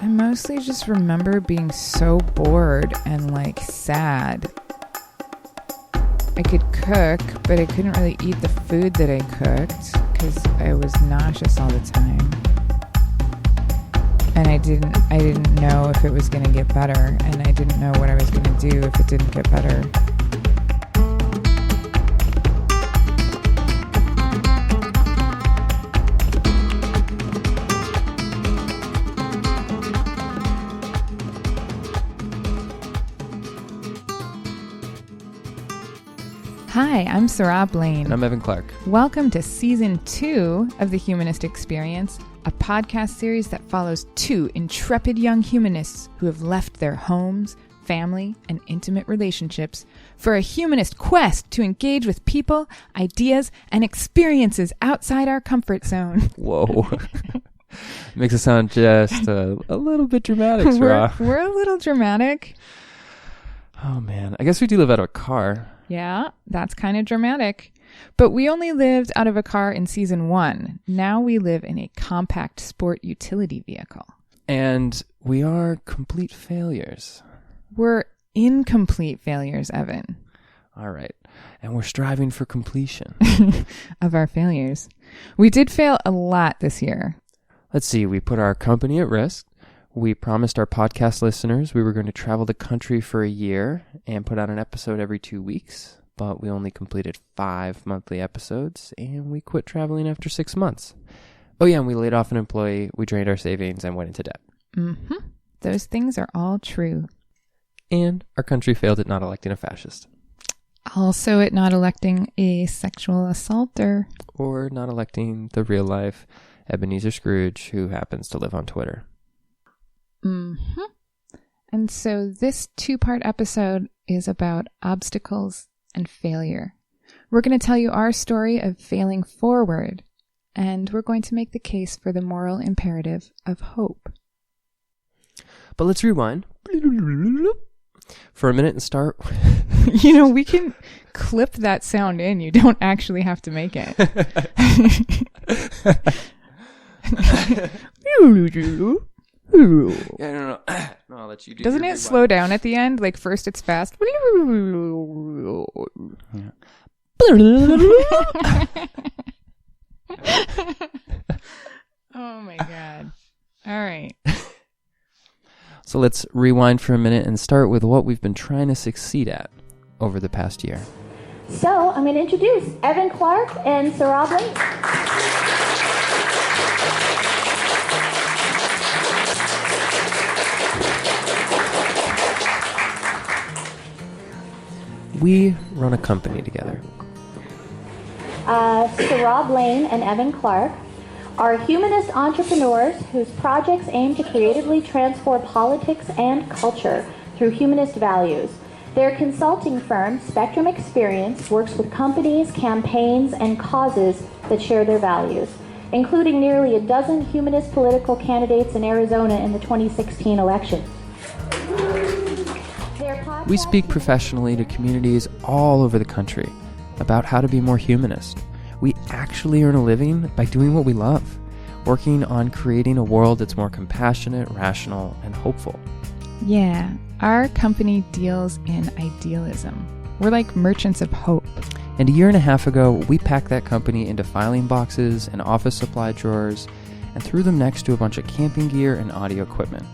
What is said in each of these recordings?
I mostly just remember being so bored and like sad. I could cook, but I couldn't really eat the food that I cooked because I was nauseous all the time. And I didn't know if it was going to get better, and I didn't know what I was going to do if it didn't get better. Hi, I'm Seráh And I'm Evan Clark. Welcome to Season 2 of the Humanist Experience, a podcast series that follows two intrepid young humanists who have left their homes, family, and intimate relationships for a humanist quest to engage with people, ideas, and experiences outside our comfort zone. Whoa. Makes it sound just a little bit dramatic, Seráh. We're a little dramatic. Oh, man. I guess we do live out of a car. Yeah, that's kind of dramatic. But we only lived out of a car in Season 1. Now we live in a compact sport utility vehicle. And we are complete failures. We're incomplete failures, Evan. All right. And we're striving for completion. Of our failures. We did fail a lot this year. Let's see. We put our company at risk. We promised our podcast listeners we were going to travel the country for a year and put out an episode every 2 weeks, but we only completed 5 monthly episodes, and we quit traveling after 6 months. Oh yeah, and we laid off an employee, we drained our savings, and went into debt. Mm-hmm. Those things are all true. And our country failed at not electing a fascist. Also at not electing a sexual assaulter. Or not electing the real-life Ebenezer Scrooge who happens to live on Twitter. Mm-hmm. And so this 2-part episode is about obstacles and failure. We're going to tell you our story of failing forward, and we're going to make the case for the moral imperative of hope. But let's rewind for a minute and start. You know, we can clip that sound in. You don't actually have to make it. Yeah, no, I'll let you do. Doesn't it slow down at the end? Like first it's fast. Yeah. Oh my God. All right. So let's rewind for a minute and start with what we've been trying to succeed at over the past year. So I'm going to introduce Evan Clark and Seráh Blaine. We run a company together. Seráh Blaine and Evan Clark are humanist entrepreneurs whose projects aim to creatively transform politics and culture through humanist values. Their consulting firm, Spectrum Experience, works with companies, campaigns, and causes that share their values, including nearly a dozen humanist political candidates in Arizona in the 2016 election. We speak professionally to communities all over the country about how to be more humanist. We actually earn a living by doing what we love, working on creating a world that's more compassionate, rational, and hopeful. Yeah, our company deals in idealism. We're like merchants of hope. And a year and a half ago, we packed that company into filing boxes and office supply drawers and threw them next to a bunch of camping gear and audio equipment.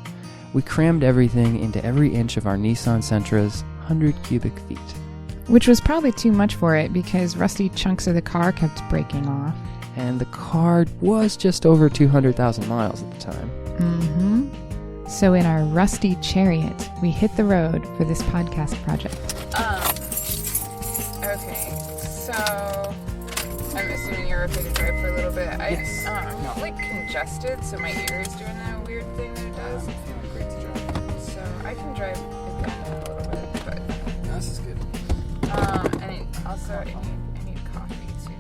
We crammed everything into every inch of our Nissan Sentra's 100 cubic feet. Which was probably too much for it because rusty chunks of the car kept breaking off. And the car was just over 200,000 miles at the time. Mm-hmm. So in our rusty chariot, we hit the road for this podcast project. Okay, so I'm assuming you're okay to drive for a little bit. Yes. I'm like congested, so my ear is doing that weird thing that it does. I'm feeling great to drive. So I can drive it down a little bit, but This is good. I need coffee too.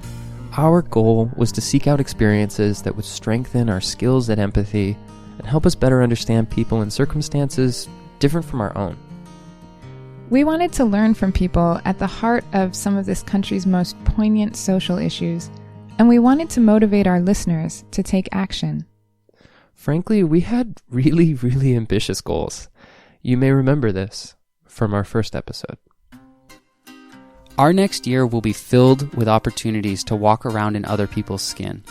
Our goal was to seek out experiences that would strengthen our skills at empathy and help us better understand people in circumstances different from our own. We wanted to learn from people at the heart of some of this country's most poignant social issues, and we wanted to motivate our listeners to take action. Frankly, we had really, really ambitious goals. You may remember this from our first episode. Our next year will be filled with opportunities to walk around in other people's skin.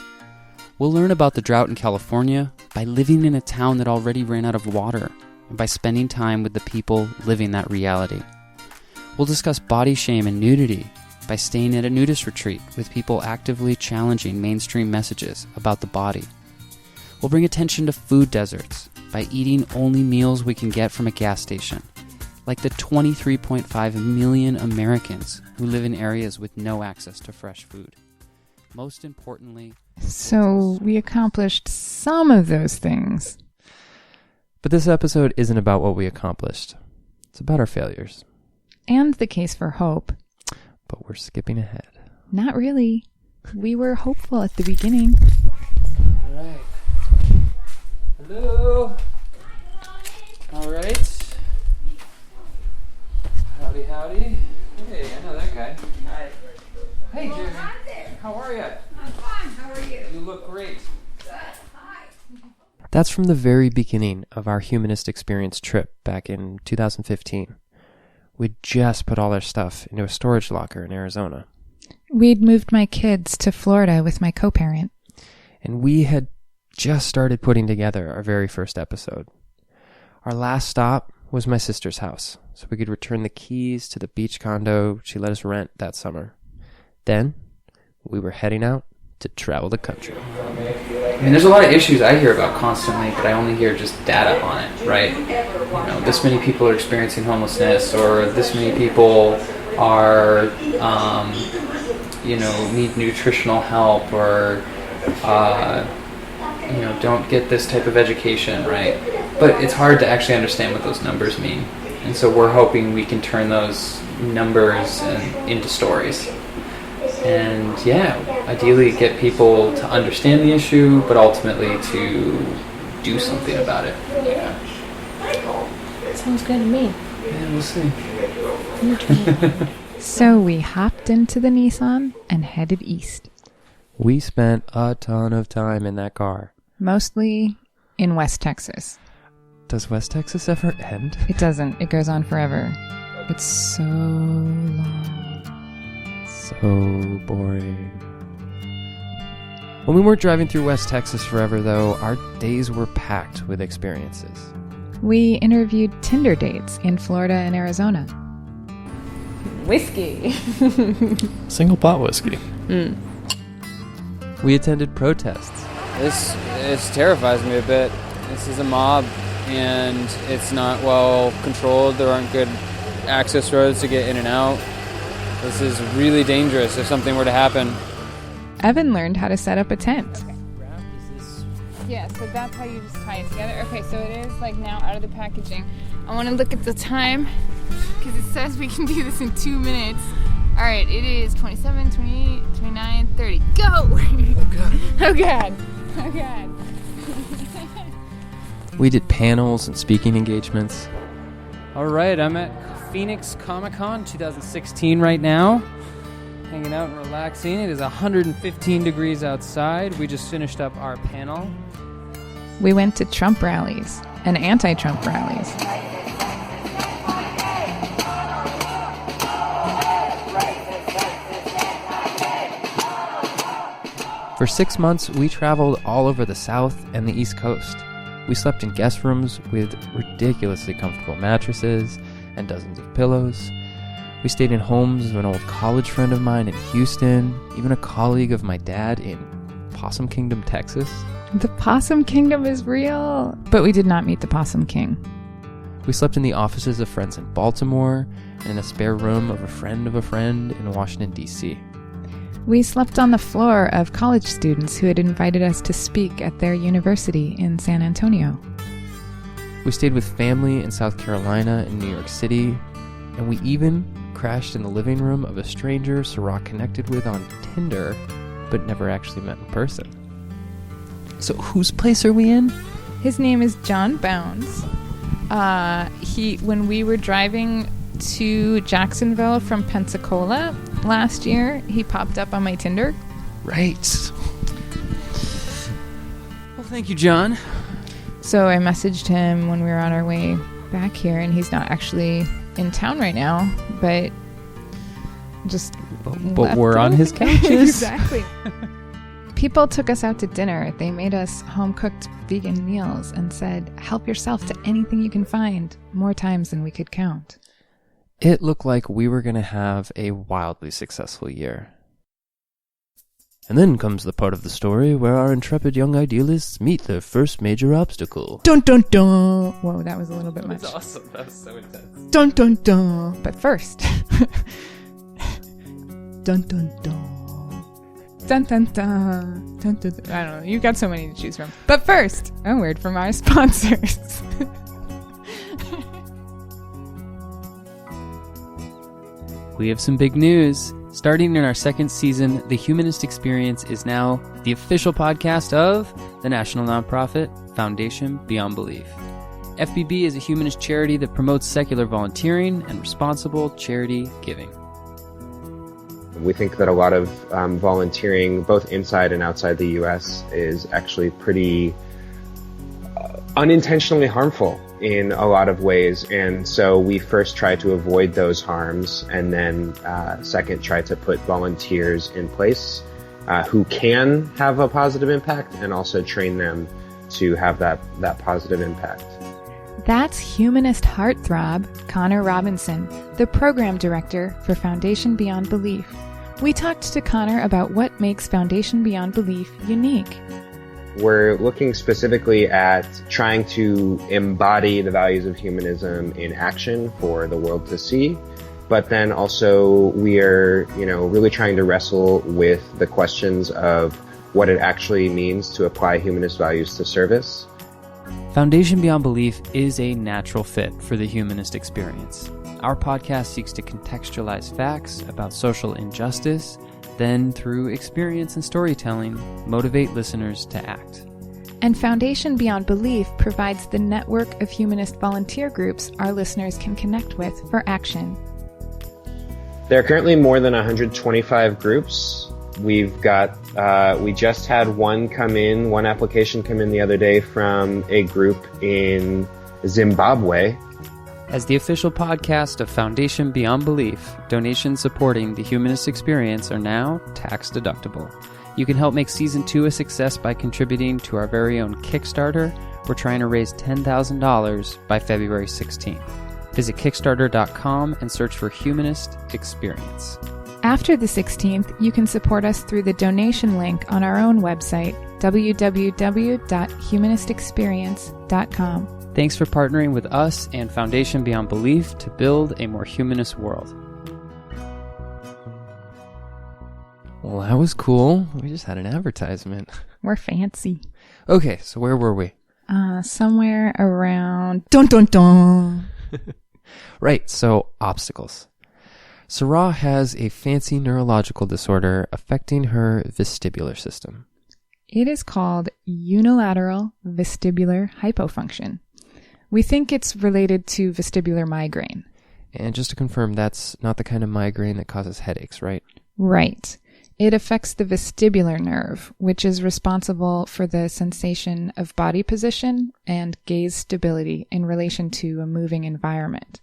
We'll learn about the drought in California by living in a town that already ran out of water and by spending time with the people living that reality. We'll discuss body shame and nudity by staying at a nudist retreat with people actively challenging mainstream messages about the body. We'll bring attention to food deserts by eating only meals we can get from a gas station, like the 23.5 million Americans who live in areas with no access to fresh food. Most importantly... So we accomplished some of those things. But this episode isn't about what we accomplished. It's about our failures. And the case for hope. But we're skipping ahead. Not really. We were hopeful at the beginning. All right. Hello. All right. Howdy, howdy. Hey, I know that guy. Hi. Hey, Jeremy. How are you? I'm fine. How are you? You look great. Good. Hi. That's from the very beginning of our Humanist experience trip back in 2015. We'd just put all our stuff into a storage locker in Arizona. We'd moved my kids to Florida with my co-parent. And we had just started putting together our very first episode. Our last stop was my sister's house, so we could return the keys to the beach condo she let us rent that summer. Then, we were heading out to travel the country. I mean, there's a lot of issues I hear about constantly, but I only hear just data on it, right? You know, this many people are experiencing homelessness, or this many people are, need nutritional help, or, don't get this type of education, right? But it's hard to actually understand what those numbers mean. And so we're hoping we can turn those numbers into stories. And ideally get people to understand the issue, but ultimately to do something about it. Yeah. Sounds good to me. Yeah, we'll see. So we hopped into the Nissan and headed east. We spent a ton of time in that car. Mostly in West Texas. Does West Texas ever end? It doesn't. It goes on forever. It's so long. So boring. When we weren't driving through West Texas forever, though, our days were packed with experiences. We interviewed Tinder dates in Florida and Arizona. Whiskey. Single pot whiskey. We attended protests. This terrifies me a bit. This is a mob, and it's not well controlled. There aren't good access roads to get in and out. This is really dangerous if something were to happen. Evan learned how to set up a tent. Yeah, so that's how you just tie it together. Okay, so it is like now out of the packaging. I want to look at the time because it says we can do this in 2 minutes. All right, it is 27, 28, 29, 30. Go! Oh, God. Oh, God. Oh, God. We did panels and speaking engagements. All right, I'm at Phoenix Comic-Con 2016 right now. Hanging out and relaxing. It is 115 degrees outside. We just finished up our panel. We went to Trump rallies and anti-Trump rallies. For 6 months, we traveled all over the South and the East Coast. We slept in guest rooms with ridiculously comfortable mattresses and dozens of pillows. We stayed in homes of an old college friend of mine in Houston, even a colleague of my dad in Possum Kingdom, Texas. The Possum Kingdom is real. But we did not meet the Possum King. We slept in the offices of friends in Baltimore and in a spare room of a friend in Washington, D.C. We slept on the floor of college students who had invited us to speak at their university in San Antonio. We stayed with family in South Carolina and New York City, and we even crashed in the living room of a stranger Seráh connected with on Tinder, but never actually met in person. So whose place are we in? His name is John Bounds. When we were driving to Jacksonville from Pensacola last year, he popped up on my Tinder. Right. Well, thank you, John. So I messaged him when we were on our way back here, and he's not actually in town right now, but just But we're on his couches. Exactly. People took us out to dinner. They made us home-cooked vegan meals and said, help yourself to anything you can find, more times than we could count. It looked like we were going to have a wildly successful year. And then comes the part of the story where our intrepid young idealists meet their first major obstacle. Dun dun dun! Whoa, that was a little bit much. That was awesome. That was so intense. Dun dun dun! But first... dun dun dun. Dun dun dun. Dun dun dun. I don't know. You've got so many to choose from. But first, a word from our sponsors. We have some big news. Starting in our second season, the Humanist Experience is now the official podcast of the national nonprofit Foundation Beyond Belief. FBB is a humanist charity that promotes secular volunteering and responsible charity giving. We think that a lot of volunteering, both inside and outside the U.S., is actually pretty unintentionally harmful in a lot of ways. And so we first try to avoid those harms, and then second, try to put volunteers in place who can have a positive impact, and also train them to have that positive impact. That's humanist heartthrob Connor Robinson, the program director for Foundation Beyond Belief. We talked to Connor about what makes Foundation Beyond Belief unique. We're looking specifically at trying to embody the values of humanism in action for the world to see, but then also we are, really trying to wrestle with the questions of what it actually means to apply humanist values to service. Foundation Beyond Belief is a natural fit for the humanist experience. Our podcast seeks to contextualize facts about social injustice, then through experience and storytelling, motivate listeners to act. And Foundation Beyond Belief provides the network of humanist volunteer groups our listeners can connect with for action. There are currently more than 125 groups. We've got, we just had one application come in the other day from a group in Zimbabwe. As the official podcast of Foundation Beyond Belief, donations supporting the humanist experience are now tax deductible. You can help make Season 2 a success by contributing to our very own Kickstarter. We're trying to raise $10,000 by February 16th. Visit Kickstarter.com and search for Humanist Experience. After the 16th, you can support us through the donation link on our own website, www.humanistexperience.com. Thanks for partnering with us and Foundation Beyond Belief to build a more humanist world. Well, that was cool. We just had an advertisement. We're fancy. Okay, so where were we? Somewhere around... Dun dun dun! Right, so obstacles. Seráh has a fancy neurological disorder affecting her vestibular system. It is called unilateral vestibular hypofunction. We think it's related to vestibular migraine. And just to confirm, that's not the kind of migraine that causes headaches, right? Right. It affects the vestibular nerve, which is responsible for the sensation of body position and gaze stability in relation to a moving environment.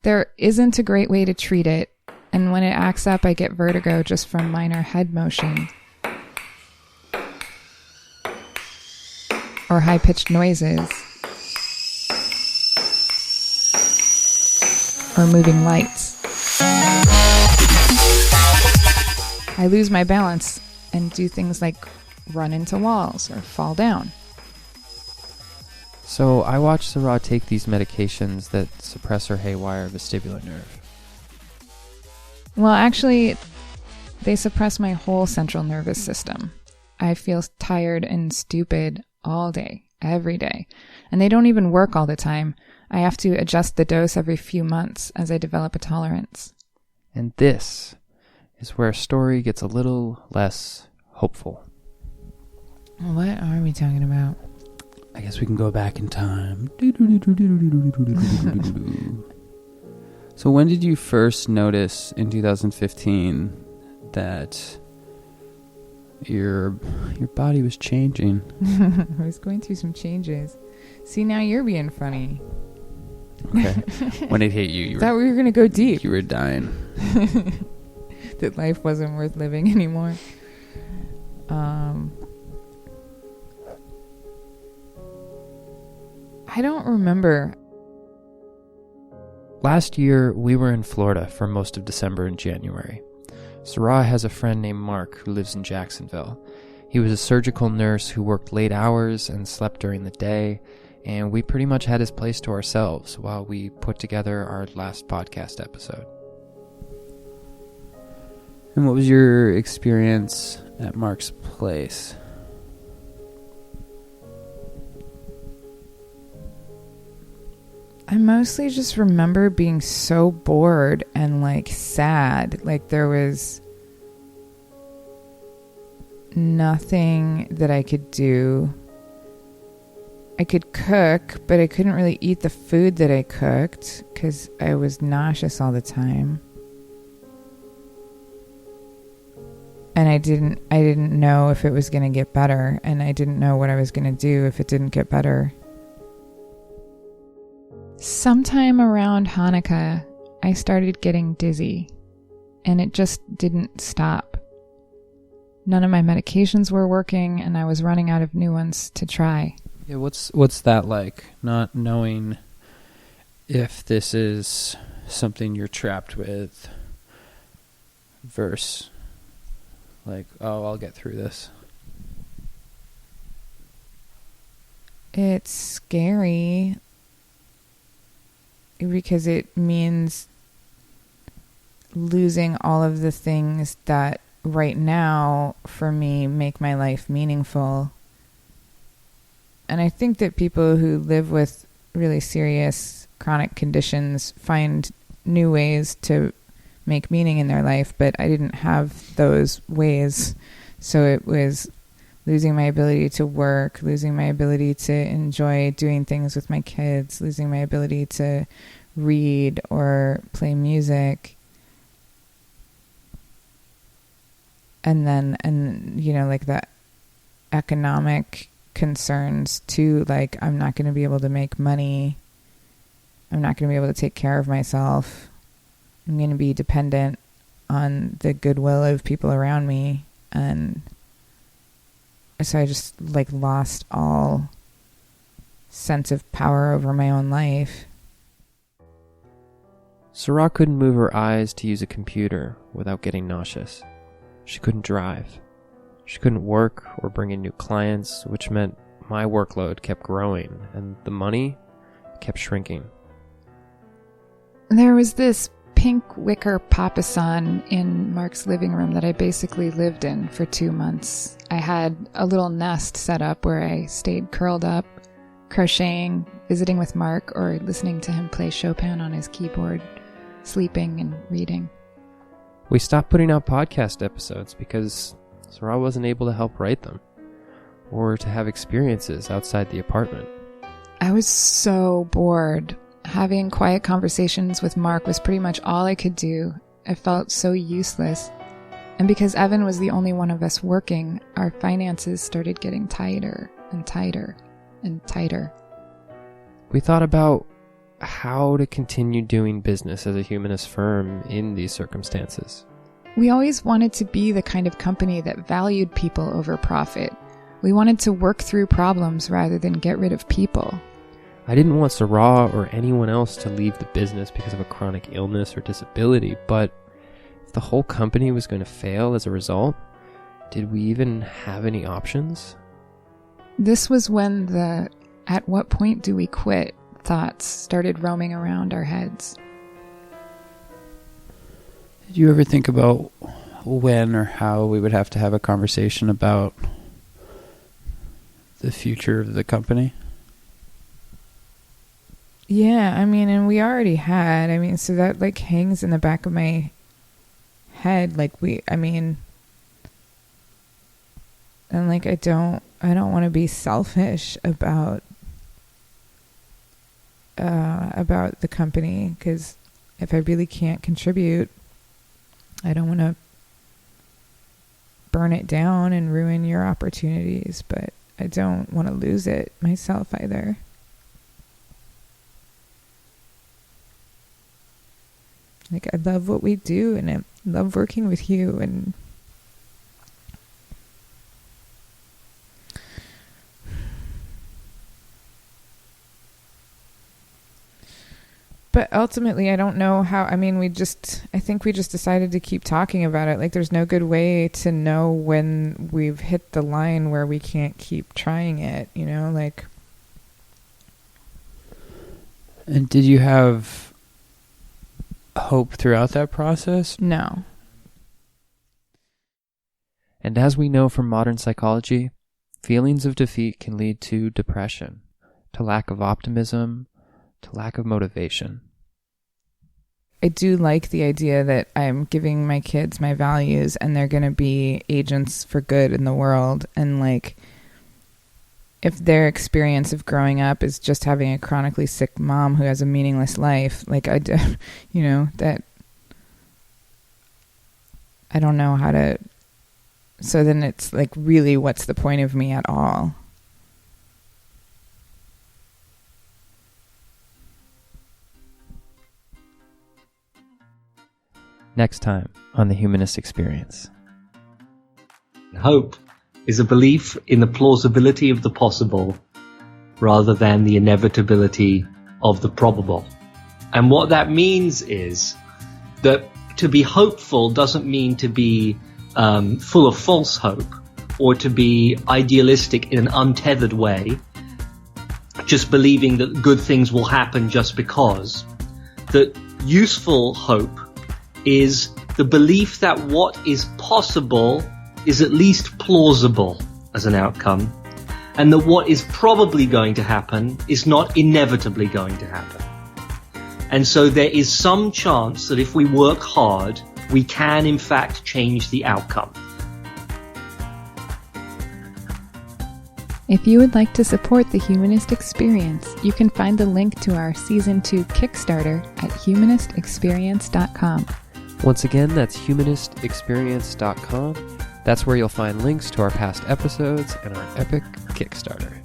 There isn't a great way to treat it, and when it acts up, I get vertigo just from minor head motion or high-pitched noises or moving lights. I lose my balance and do things like run into walls or fall down. So I watched Seráh take these medications that suppress her haywire vestibular nerve. Well, actually, they suppress my whole central nervous system. I feel tired and stupid all day, every day. And they don't even work all the time. I have to adjust the dose every few months as I develop a tolerance. And this is where a story gets a little less hopeful. What are we talking about? I guess we can go back in time. So when did you first notice in 2015 that Your body was changing. I was going through some changes. See, now you're being funny. Okay. When it hit you, Thought we were going to go deep. You were dying. That life wasn't worth living anymore. I don't remember. Last year, we were in Florida for most of December and January. Seráh has a friend named Mark who lives in Jacksonville. He was a surgical nurse who worked late hours and slept during the day, and we pretty much had his place to ourselves while we put together our last podcast episode. And what was your experience at Mark's place? I mostly just remember being so bored and like sad. Like there was nothing that I could do. I could cook, but I couldn't really eat the food that I cooked because I was nauseous all the time. And I didn't know if it was going to get better, and I didn't know what I was going to do if it didn't get better. Sometime around Hanukkah, I started getting dizzy, and it just didn't stop. None of my medications were working, and I was running out of new ones to try. Yeah, what's that like? Not knowing if this is something you're trapped with versus like, oh, I'll get through this. It's scary because it means losing all of the things that right now for me make my life meaningful. And I think that people who live with really serious chronic conditions find new ways to make meaning in their life, but I didn't have those ways. So it was losing my ability to work, losing my ability to enjoy doing things with my kids, losing my ability to read or play music. And you know, like the economic concerns too, like I'm not going to be able to make money. I'm not going to be able to take care of myself. I'm going to be dependent on the goodwill of people around me. And so I just like lost all sense of power over my own life. Seráh couldn't move her eyes to use a computer without getting nauseous. She couldn't drive. She couldn't work or bring in new clients, which meant my workload kept growing and the money kept shrinking. There was this pink wicker papasan in Mark's living room that I basically lived in for 2 months. I had a little nest set up where I stayed curled up, crocheting, visiting with Mark, or listening to him play Chopin on his keyboard, sleeping and reading. We stopped putting out podcast episodes because Seráh wasn't able to help write them or to have experiences outside the apartment. I was so bored. Having quiet conversations with Mark was pretty much all I could do. I felt so useless. And because Evan was the only one of us working, our finances started getting tighter and tighter and tighter. We thought about how to continue doing business as a humanist firm in these circumstances. We always wanted to be the kind of company that valued people over profit. We wanted to work through problems rather than get rid of people. I didn't want Seráh or anyone else to leave the business because of a chronic illness or disability, but if the whole company was going to fail as a result, did we even have any options? This was when the "at what point do we quit" thoughts started roaming around our heads. Did you ever think about when or how we would have to have a conversation about the future of the company? Yeah, I mean, and we already had. I mean, so that like hangs in the back of my head. Like and like I don't want to be selfish about the company, because if I really can't contribute, I don't want to burn it down and ruin your opportunities, but I don't want to lose it myself either. Like, I love what we do, and I love working with you, and but ultimately, I don't know how. I mean, I think we just decided to keep talking about it. Like, there's no good way to know when we've hit the line where we can't keep trying it, you know, like. And did you have hope throughout that process? No. And as we know from modern psychology, feelings of defeat can lead to depression, to lack of optimism, to lack of motivation. I do like the idea that I'm giving my kids my values and they're going to be agents for good in the world. And like, if their experience of growing up is just having a chronically sick mom who has a meaningless life, like I don't know how to, so then it's like, really, what's the point of me at all? Next time on The Humanist Experience. Hope is a belief in the plausibility of the possible rather than the inevitability of the probable. And what that means is that to be hopeful doesn't mean to be full of false hope or to be idealistic in an untethered way, just believing that good things will happen just because. That useful hope is the belief that what is possible is at least plausible as an outcome, and that what is probably going to happen is not inevitably going to happen. And so there is some chance that if we work hard, we can in fact change the outcome. If you would like to support the Humanist Experience, you can find the link to our Season 2 Kickstarter at humanistexperience.com. Once again, that's humanistexperience.com. That's where you'll find links to our past episodes and our epic Kickstarter.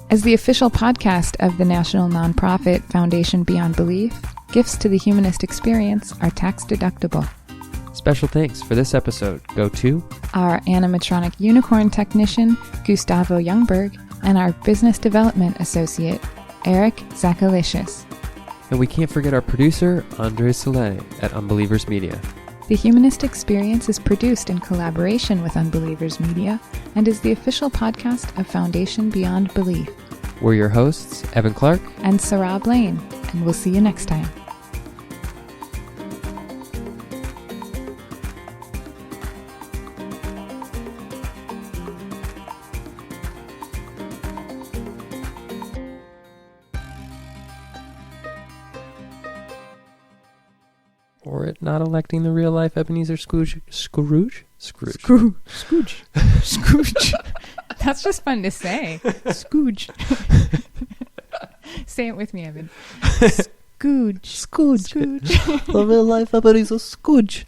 As the official podcast of the national nonprofit Foundation Beyond Belief, gifts to the Humanist Experience are tax deductible. Special thanks for this episode go to our animatronic unicorn technician, Gustavo Youngberg, and our business development associate, Eric Zachalicious. And we can't forget our producer, Andre Soleil at Unbelievers Media. The Humanist Experience is produced in collaboration with Unbelievers Media and is the official podcast of Foundation Beyond Belief. We're your hosts, Evan Clark and Seráh Blaine, and we'll see you next time. Or it not electing the real life Ebenezer Scrooge. That's just fun to say. Scrooge. Say it with me, Evan. Scrooge. The real life Ebenezer Scrooge.